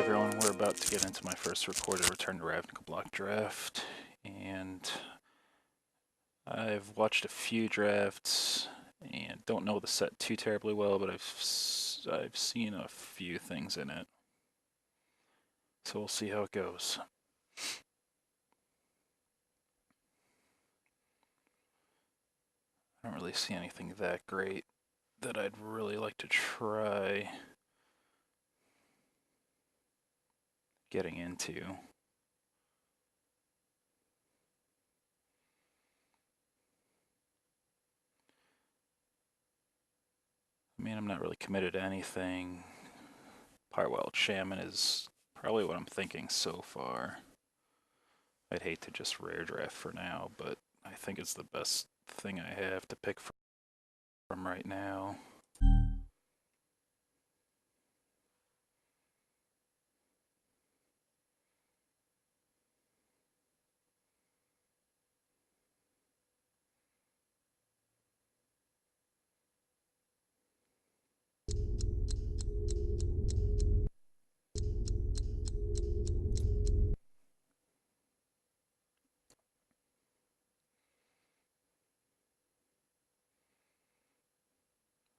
everyone, we're about to get into my first recorded Return to Ravnica block draft, and I've watched a few drafts and don't know the set too terribly well, but I've seen a few things in it, so we'll see how it goes. I don't really see anything that great that I'd really like to try getting into. I mean, I'm not really committed to anything. Part-Wild Shaman is probably what I'm thinking so far. I'd hate to just rare draft for now, but I think it's the best thing I have to pick from right now.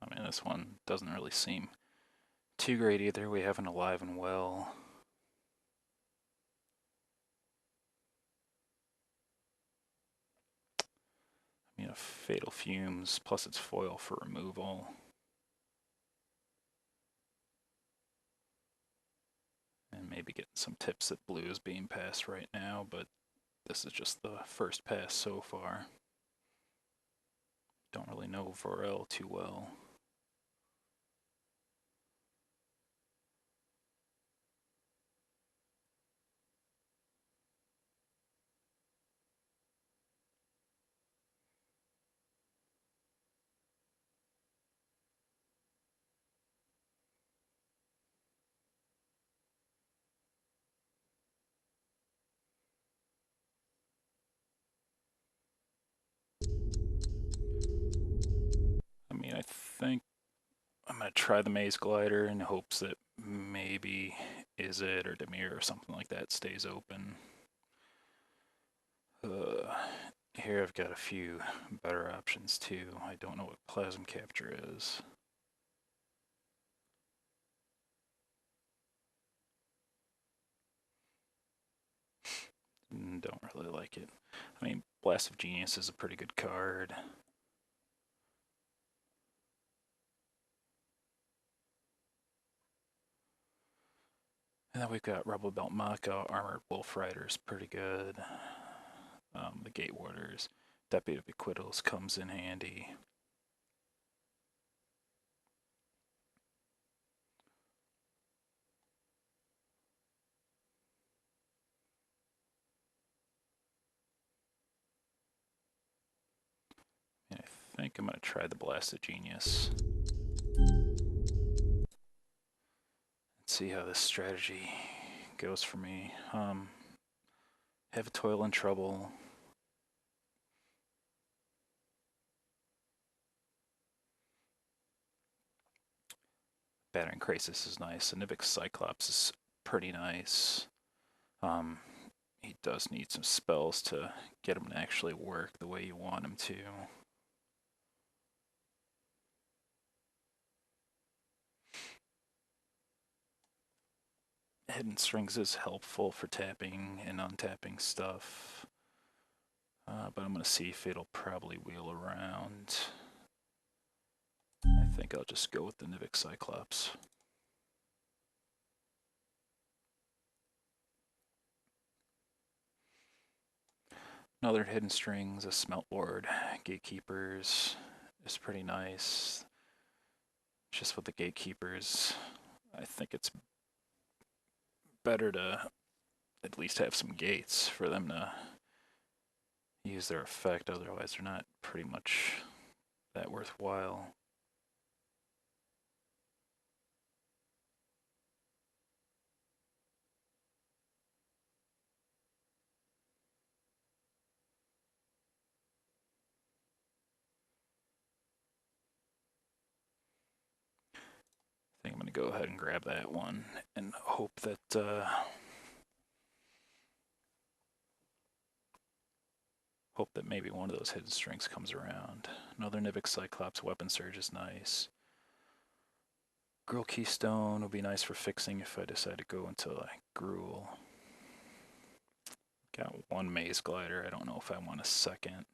I mean, this one doesn't really seem too great either. We have an Alive and Well. I mean, a Fatal Fumes, plus it's foil for removal. And maybe getting some tips that blue is being passed right now, but this is just the first pass so far. Don't really know Vorel too well. I mean, I think I'm going to try the Maze Glider in hopes that maybe Izzet or Demir or something like that stays open. Here I've got a few better options too. I don't know what Plasm Capture is. Don't really like it. I mean, Blast of Genius is a pretty good card. And then we've got Rebel Belt Maka, Armored Wolf Riders, pretty good. The Gate Warders, Deputy of Acquittals comes in handy. And I think I'm going to try the Blast of Genius. See how this strategy goes for me. Have a Toil and Trouble. Battering Crisis is nice. Anibic Cyclops is pretty nice. He does need some spells to get him to actually work the way you want him to. Hidden Strings is helpful for tapping and untapping stuff. But I'm going to see if it'll probably wheel around. I think I'll just go with the Nivik Cyclops. Another Hidden Strings, a Smelt Board, Gatekeepers is pretty nice. Just with the Gatekeepers, I think it's better to at least have some gates for them to use their effect, otherwise they're not pretty much that worthwhile. I think I'm going to go ahead and grab that one and hope that maybe one of those hidden strings comes around. Another Nivik Cyclops weapon surge is nice. Gruul Keystone would be nice for fixing if I decide to go into like Gruul. Got one Maze Glider. I don't know if I want a second.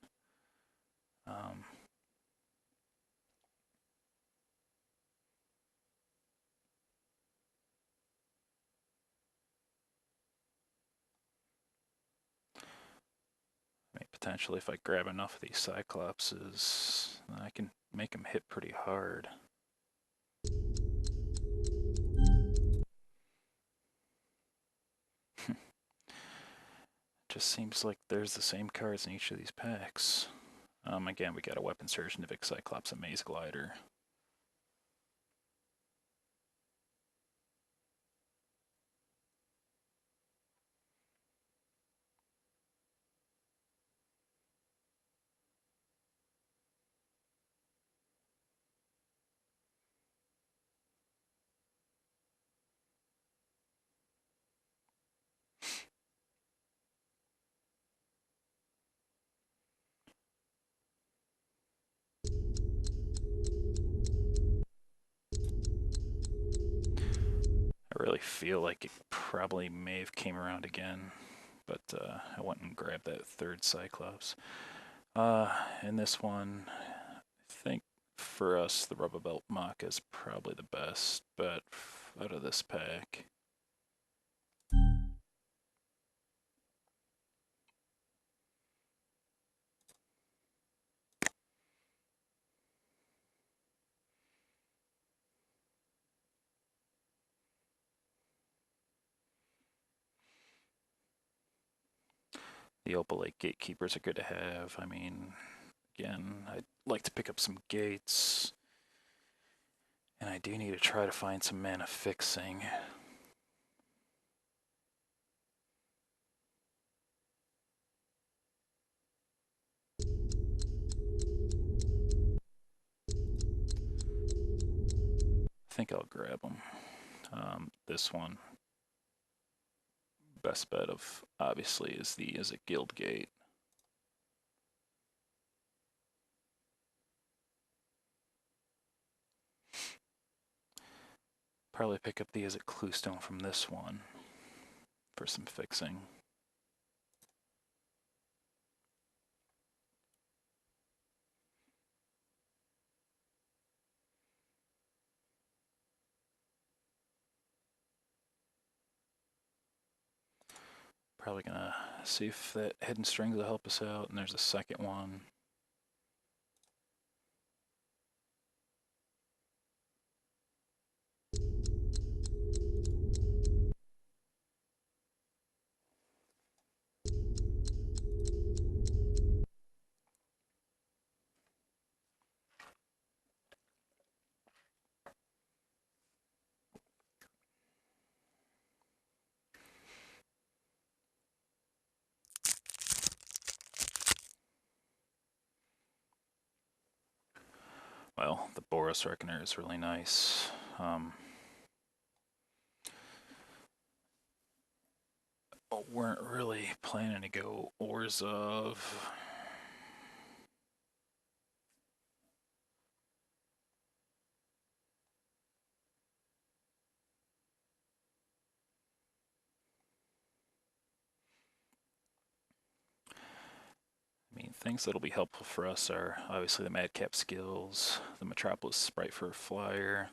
Potentially, if I grab enough of these Cyclopses, I can make them hit pretty hard. Just seems like there's the same cards in each of these packs. Again, we got a Weapon Surge, Nivik Cyclops, a Maze Glider. I really feel like it probably may have came around again, but I went and grabbed that third Cyclops. In this one, I think for us, the Rubber Belt Mach is probably the best bet out of this pack. The Opalite Gatekeepers are good to have. I mean, again, I'd like to pick up some gates. And I do need to try to find some mana fixing. I think I'll grab them. This one, best bet of obviously is a guild gate. Probably pick up the Izzet Cluestone from this one for some fixing. Probably gonna see if that hidden strings will help us out, and there's a second one. Well, the Boros Reckoner is really nice. Weren't really planning to go Orzhov. I mean, things that'll be helpful for us are obviously the Madcap skills, the Metropolis Sprite for a flyer.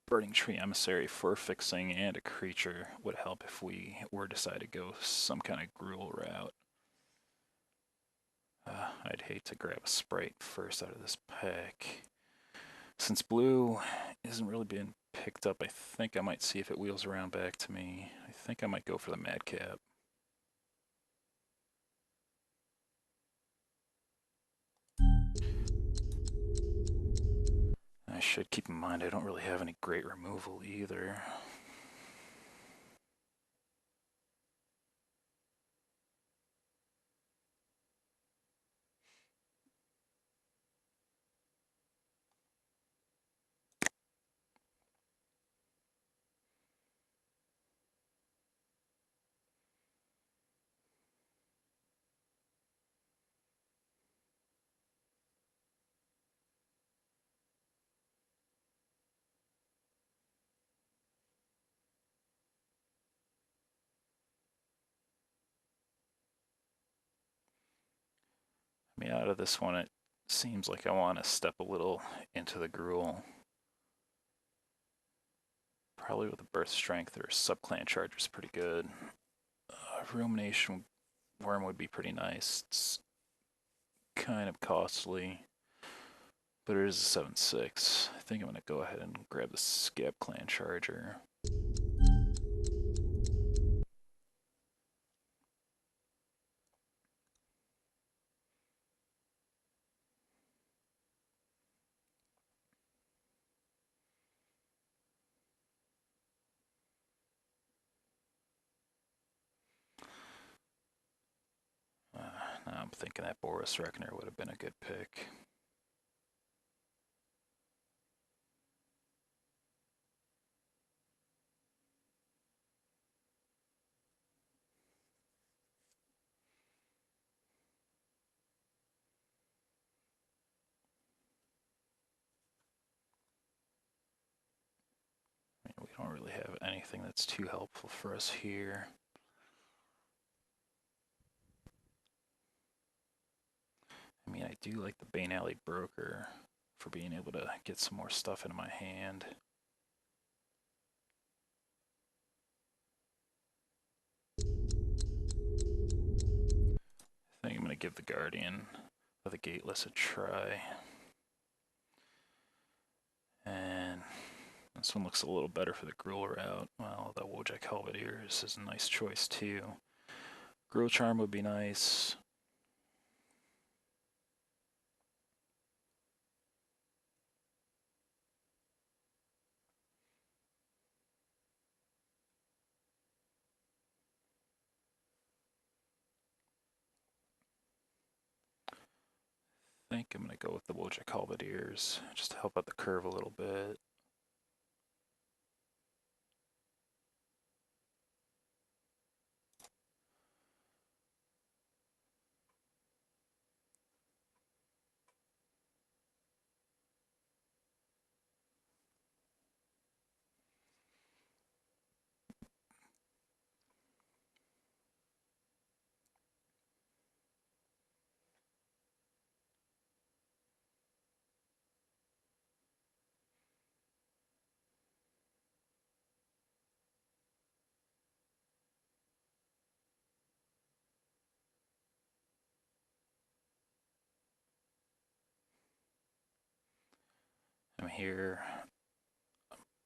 Burning Tree Emissary for fixing and a creature would help if we were to decide to go some kind of Gruul route. I'd hate to grab a Sprite first out of this pack. Since blue isn't really being picked up, I think I might see if it wheels around back to me. I think I might go for the Madcap. I should keep in mind I don't really have any great removal either. Out of this one, it seems like I want to step a little into the gruel. Probably with a Birth Strength or Subclan Charger is pretty good. Rumination Worm would be pretty nice. It's kind of costly, but it is a 7/6. I think I'm going to go ahead and grab the Scab Clan Charger. Now I'm thinking that Boris Reckoner would have been a good pick. I mean, we don't really have anything that's too helpful for us here. I mean, I do like the Bane Alley Broker for being able to get some more stuff into my hand. I think I'm going to give the Guardian of the Gateless a try. And this one looks a little better for the Gruul route. Well, the Wojak Halberdiers is a nice choice too. Gruul Charm would be nice. I think I'm going to go with the Wojak Halberdiers just to help out the curve a little bit. I'm here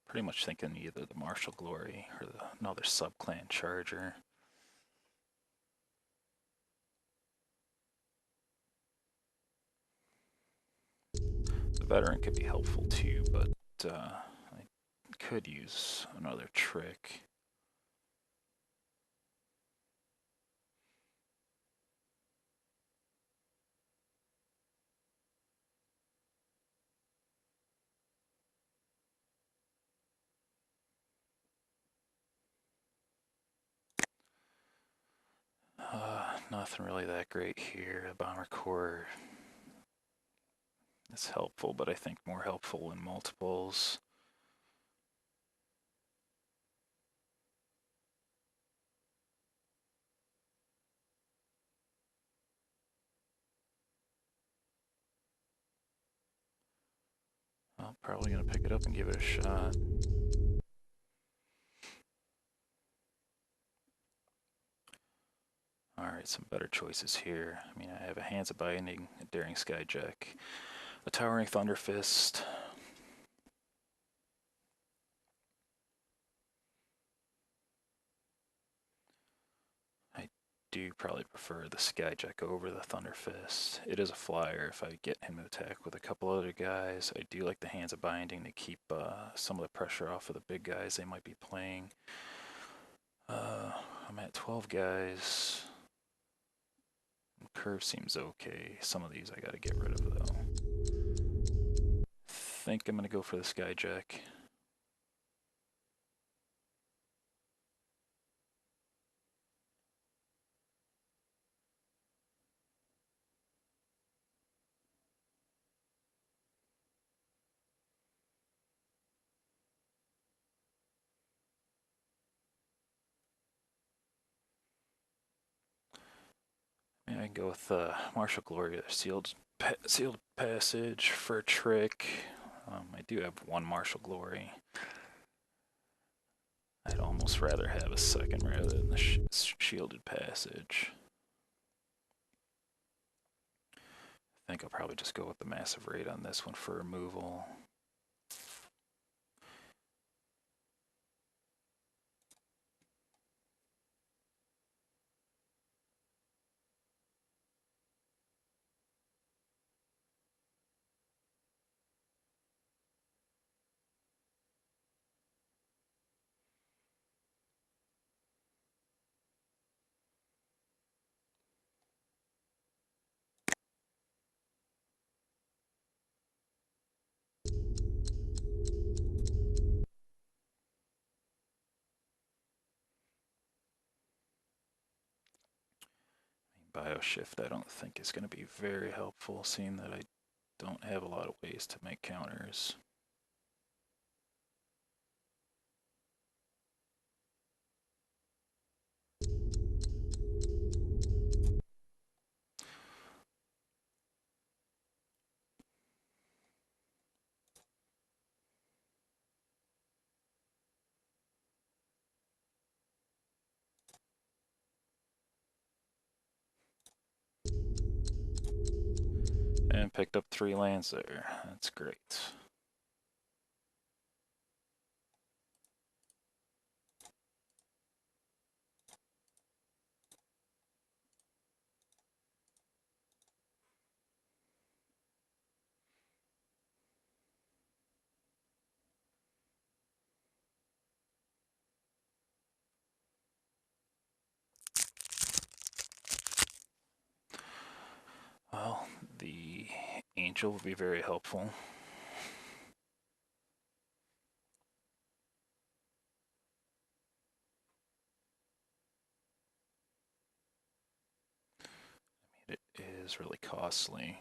pretty much thinking either the Martial Glory or another Subclan Charger. The Veteran could be helpful too, but I could use another trick. Nothing really that great here. The Bomber Core is helpful, but I think more helpful in multiples. Well, probably going to pick it up and give it a shot. Alright, some better choices here. I mean, I have a Hands of Binding, a Daring Skyjack, a Towering Thunder Fist. I do probably prefer the Skyjack over the Thunder Fist. It is a flyer if I get him to attack with a couple other guys. I do like the Hands of Binding to keep some of the pressure off of the big guys they might be playing. I'm at 12 guys. Curve seems okay. Some of these I gotta get rid of though. Think I'm gonna go for the Skyjack. I mean, I can go with Martial Glory, sealed passage for a trick. I do have one Martial Glory. I'd almost rather have a second rather than the shielded passage. I think I'll probably just go with the massive raid on this one for removal. Bioshift I don't think is going to be very helpful, seeing that I don't have a lot of ways to make counters. And picked up 3 lands there. That's great. Well, the Angel will be very helpful. I mean, it is really costly.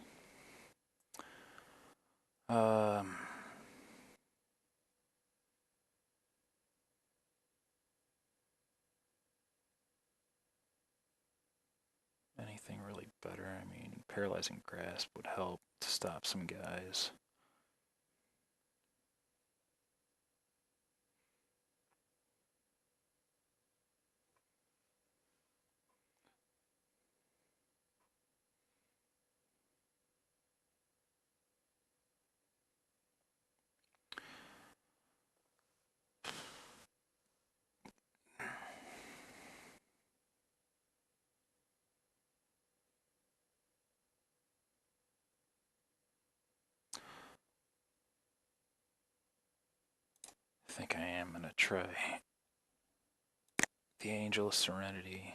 Anything really better? I mean, Paralyzing Grasp would help to stop some guys. I think I am going to try the Angel of Serenity.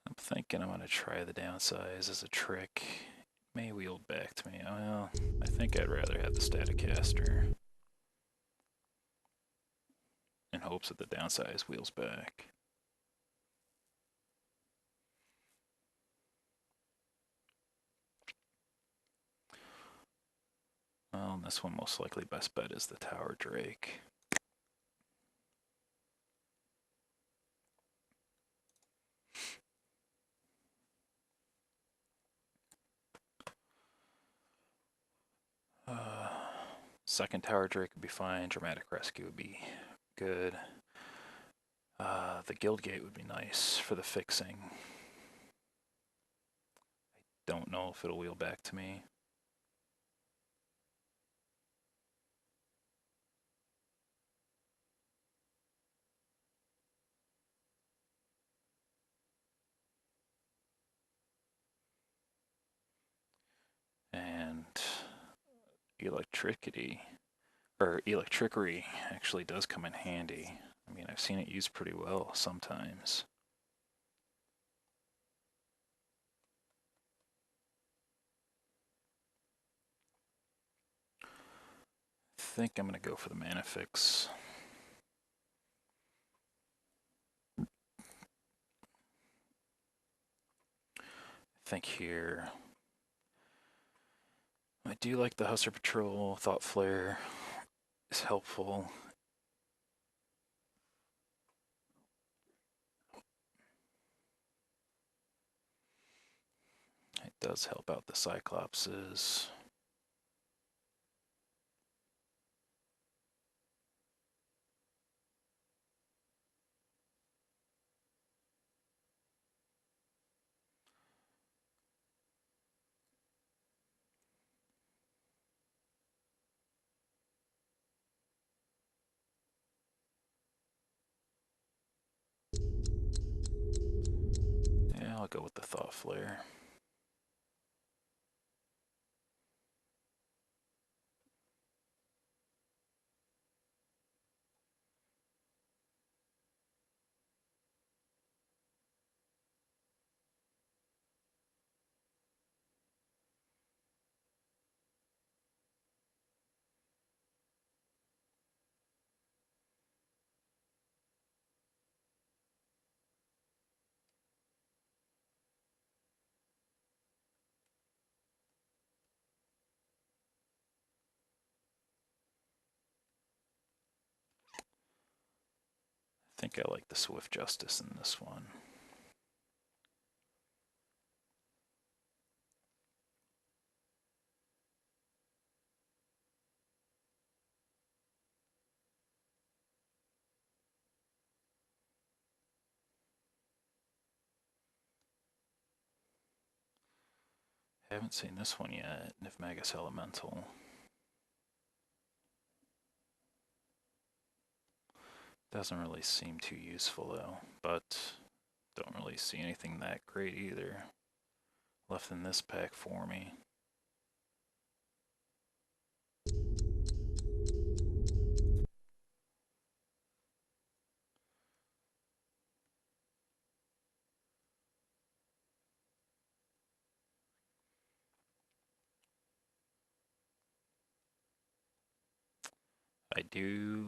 I'm thinking I'm going to try the downsize as a trick. May wield back to me. Well, I think I'd rather have the Staticaster in hopes that the downsize wheels back. Well, this one most likely best bet is the Tower Drake. Second Tower Drake would be fine. Dramatic Rescue would be good. The Guildgate would be nice for the fixing. I don't know if it'll wheel back to me. electricity, or electricity actually does come in handy. I mean, I've seen it used pretty well sometimes. I think I'm going to go for the mana fix. I think here, I do like the Hussar Patrol. Thought Flare is helpful. It does help out the Cyclopses. Yeah, I'll go with the Thought Flare. I think I like the Swift Justice in this one. Haven't seen this one yet, Nifmagus Elemental. Doesn't really seem too useful though, but don't really see anything that great either left in this pack for me.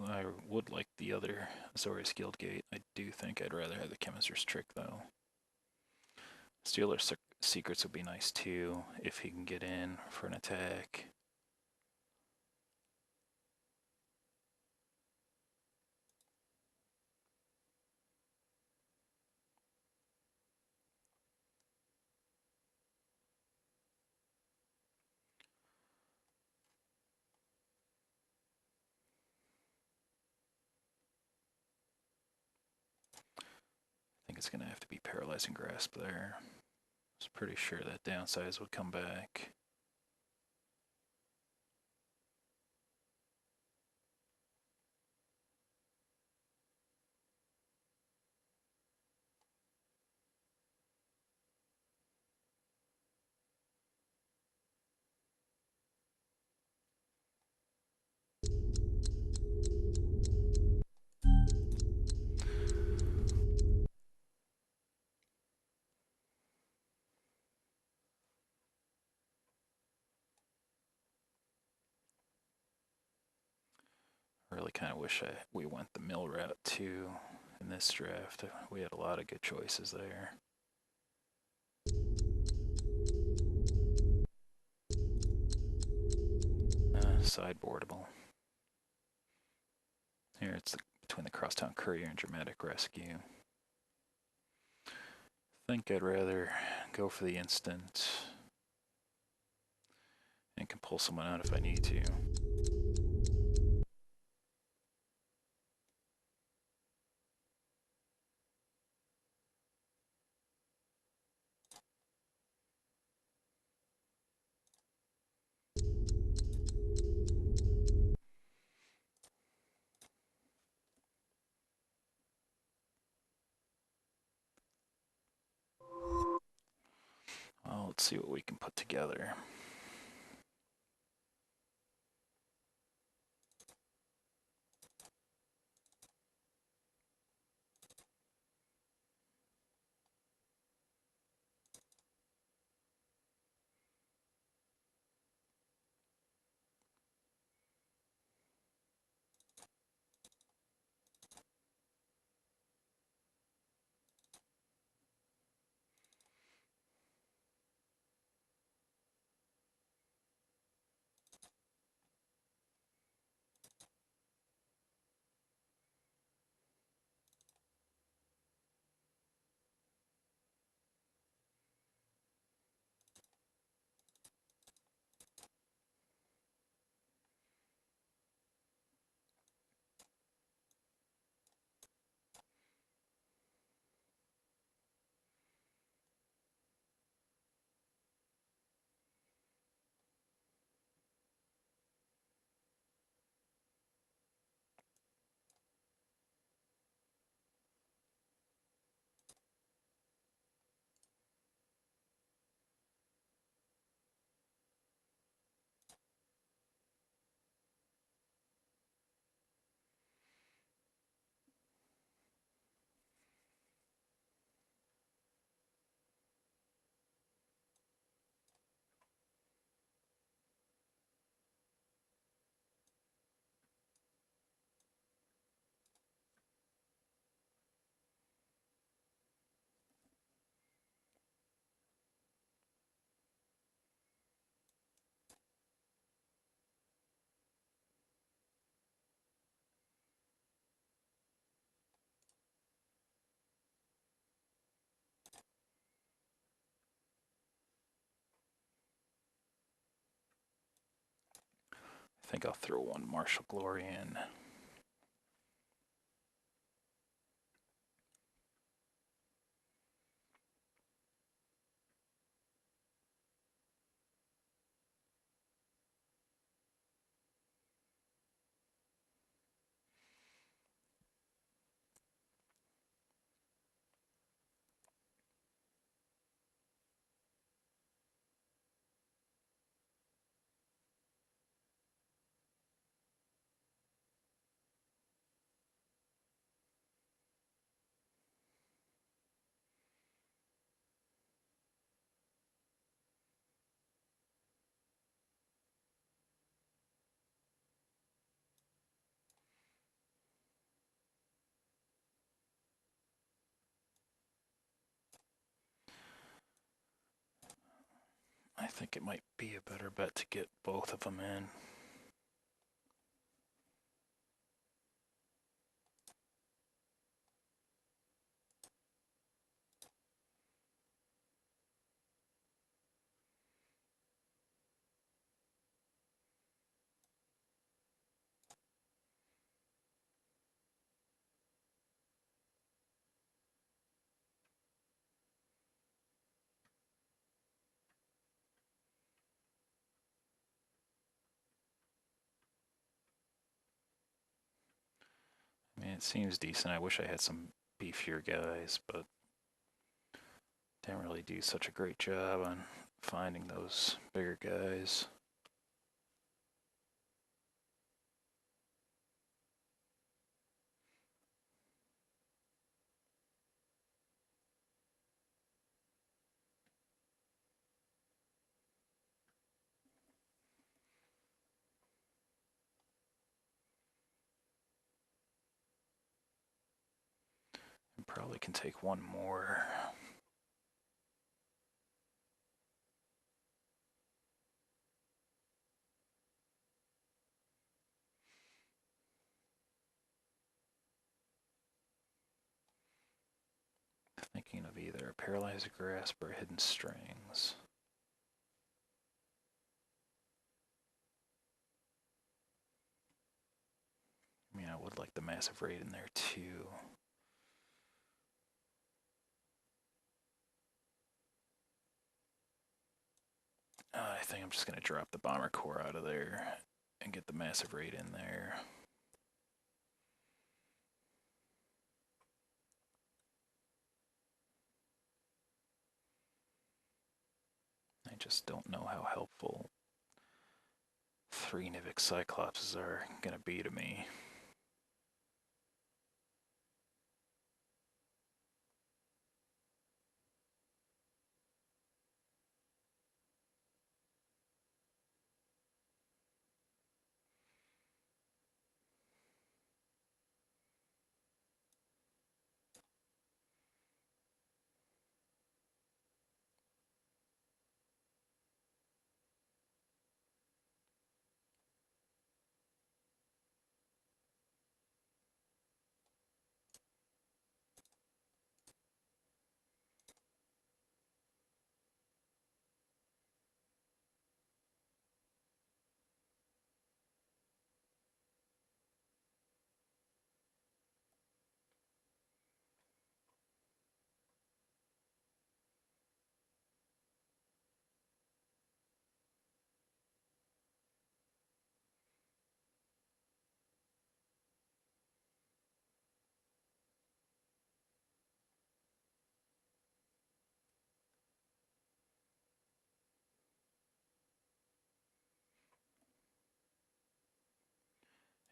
I would like the other Azorius Guildgate. I do think I'd rather have the Chemister's Trick though. Stealer's Secrets would be nice too, if he can get in for an attack. I think it's going to have to be Paralyzing Grasp there. I was pretty sure that downsize would come back. I really kind of wish we went the mill route too in this draft. We had a lot of good choices there. Sideboardable. Here it's between the Crosstown Courier and Dramatic Rescue. I think I'd rather go for the instant and can pull someone out if I need to. Well, let's see what we can put together. think I'll throw one Martial Glory in. I think it might be a better bet to get both of them in. I mean, it seems decent. I wish I had some beefier guys, but didn't really do such a great job on finding those bigger guys. And probably can take one more. Thinking of either a Paralyzed Grasp or Hidden Strings. I mean, I would like the Massive Raid in there too. I think I'm just going to drop the Bomber Core out of there and get the Massive Raid in there. I just don't know how helpful 3 Nivix Cyclopses are going to be to me.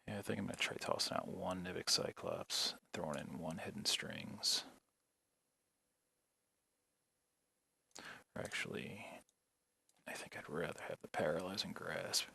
Yeah, I think I'm going to try tossing out one Nivix Cyclops, throwing in one Hidden Strings. Or actually, I think I'd rather have the Paralyzing Grasp.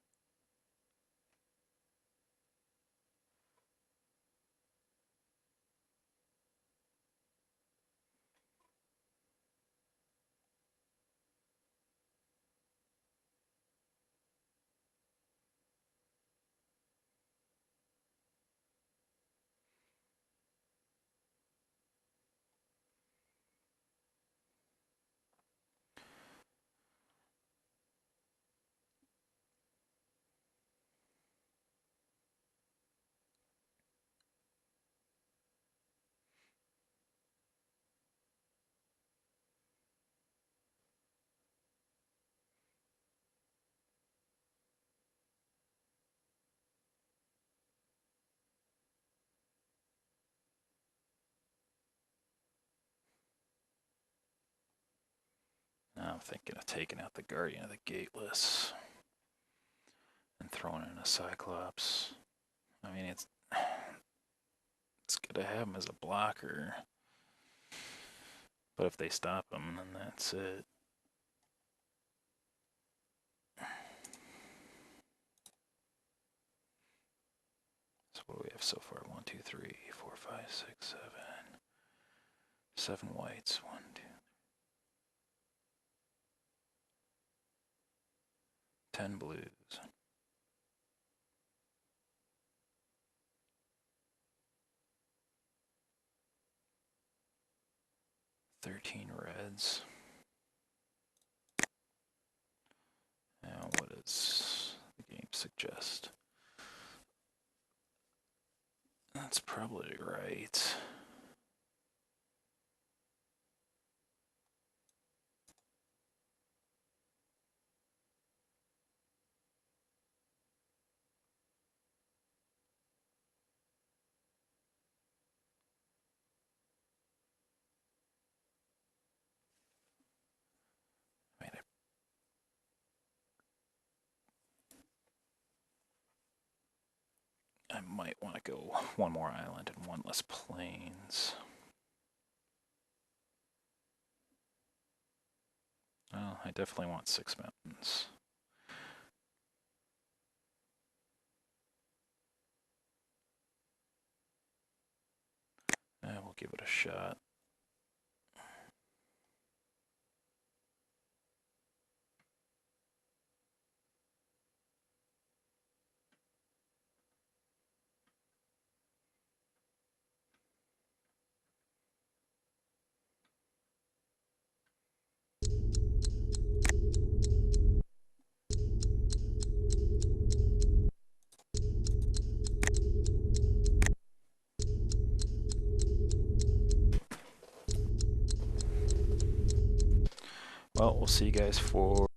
thinking of taking out the Guardian of the Gateless and throwing in a Cyclops. I mean, it's good to have him as a blocker, but if they stop him, then that's it. So what do we have so far? 1, 2, 3, 4, 5, 6, 7. 7 whites. 1, 2, 10 blues. 13 reds. Now, what does the game suggest? That's probably right. I mean, I might want to go one more island and one less plains. Oh, I definitely want 6 mountains. We'll give it a shot. Well, we'll see you guys for